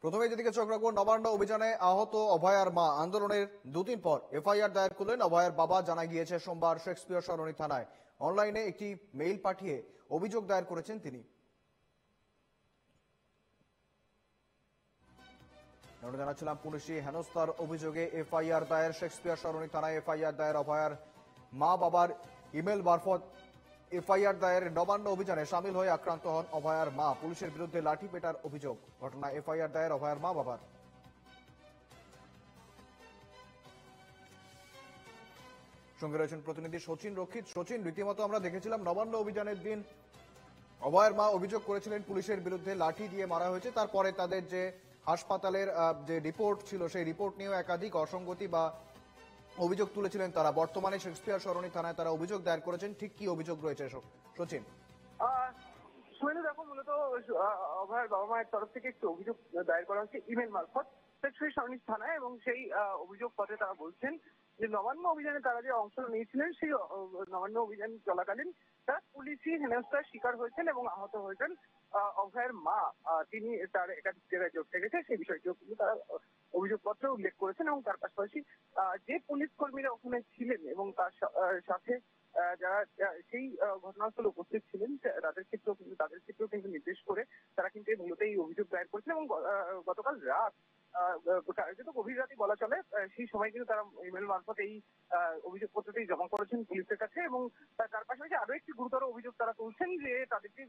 প্রথমে যেদিকে চোখ রাখবো, নবান্ন অভিযানে আহত অভয়ার মা আন্দোলনের দুদিন পর এফআইআর দায়ের করলেন অভয়ার বাবা। জানা গিয়েছে সোমবার শেক্সপিয়ার সরণি থানায় অনলাইনে একটি মেইল পাঠিয়ে অভিযোগ দায়ের করেছেন তিনি। জানাচ্ছিলাম পুলিশি হেনস্থার অভিযোগে এফআইআর দায়ের শেক্সপিয়ার সরণি থানায়। এফআইআর দায়ের অভয়ার মা বাবার ইমেল মারফত এফআইআর দায়ের। নবান্ন অভিযানে সামিল হয়ে আক্রান্ত হন অভয়ার মা। পুলিশের বিরুদ্ধে লাঠি পেটার অভিযোগ। ঘটনা এফআইআর দায়ের অভয়ার মা বাবার। সঙ্গে রয়েছেন প্রতিনিধি সচিন রক্ষিত। সচিন, রীতিমতো আমরা দেখেছিলাম নবান্ন অভিযানের দিন অভয়ার মা অভিযোগ করেছিলেন পুলিশের বিরুদ্ধে লাঠি দিয়ে মারা হয়েছে। তারপরে তাদের যে হাসপাতালের যে রিপোর্ট ছিল সেই রিপোর্ট নিয়েও একাধিক অসঙ্গতি বা অভিযোগ তুলেছিলেন তারা। বর্তমানে শেক্সপিয়ার সরণি থানায় তারা অভিযোগ দায়ের করেছেন। ঠিক কি অভিযোগ রয়েছে সচিন? দেখো, মূলত অভয়ের বাবা মায়ের তরফ থেকে একটি অভিযোগ দায়ের করা হচ্ছে ইমেল মারফত শেক্সপিয়ার সরণি থানায়, এবং সেই অভিযোগ পত্রে তারা বলছেন যে নবান্ন অভিযানে তারা যে অংশ নিয়েছিলেন সেই নবান্ন অভিযান চলাকালীন তারা পুলিশি হেনস্থার শিকার হয়েছেন এবং আহত হয়েছেন। অভয়ের মা তিনি তার একাধিক জায়গায় যোগ থেকেছে সেই বিষয়টিও কিন্তু তারা অভিযোগপত্রে উল্লেখ করেছেন, এবং তার পাশাপাশি যে পুলিশ কর্মীরা ওখানে ছিলেন এবং তার সাথে যারা সেই ঘটনাস্থলে উপস্থিত ছিলেন তাদের ক্ষেত্রেও কিন্তু নির্দেশ করে তারা কিন্তু মূলত এই অভিযোগ দায়ের করেছেন। এবং গতকাল রাত যেহেতু গভীর রাতে বলা চলে, সেই সময় কিন্তু তারা ইমেল মারফত এই অভিযোগপত্রটি জমা করেছেন পুলিশের কাছে। এবং তার পাশাপাশি আরো একটি গুরুতর অভিযোগ তারা তুলছেন যে তাদেরকে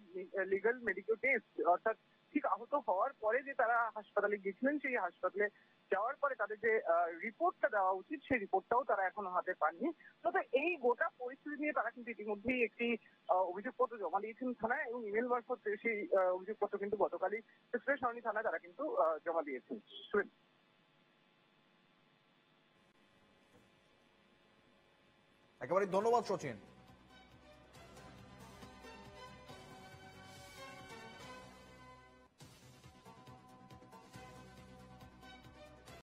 লিগাল মেডিকেল টেস্ট, অর্থাৎ ঠিক আহত হওয়ার পরে যে তারা হাসপাতালে গিয়েছিলেন সেই হাসপাতালে যাওয়ার পরে তাদের যে রিপোর্টটা দেওয়া উচিত সেই রিপোর্টটাও তারা এখনো হাতে পাননি। তবে এই গোটা পরিস্থিতি নিয়ে তারা কিন্তু ইতিমধ্যেই একটি অভিযোগপত্র জমা দিয়েছেন থানায়, এবং ইমেল মারফত সেই অভিযোগপত্র কিন্তু গতকালই শেক্সপিয়ার সরণি থানায় তারা কিন্তু জমা দিয়েছেন। একেবারে ধন্যবাদ সচিন।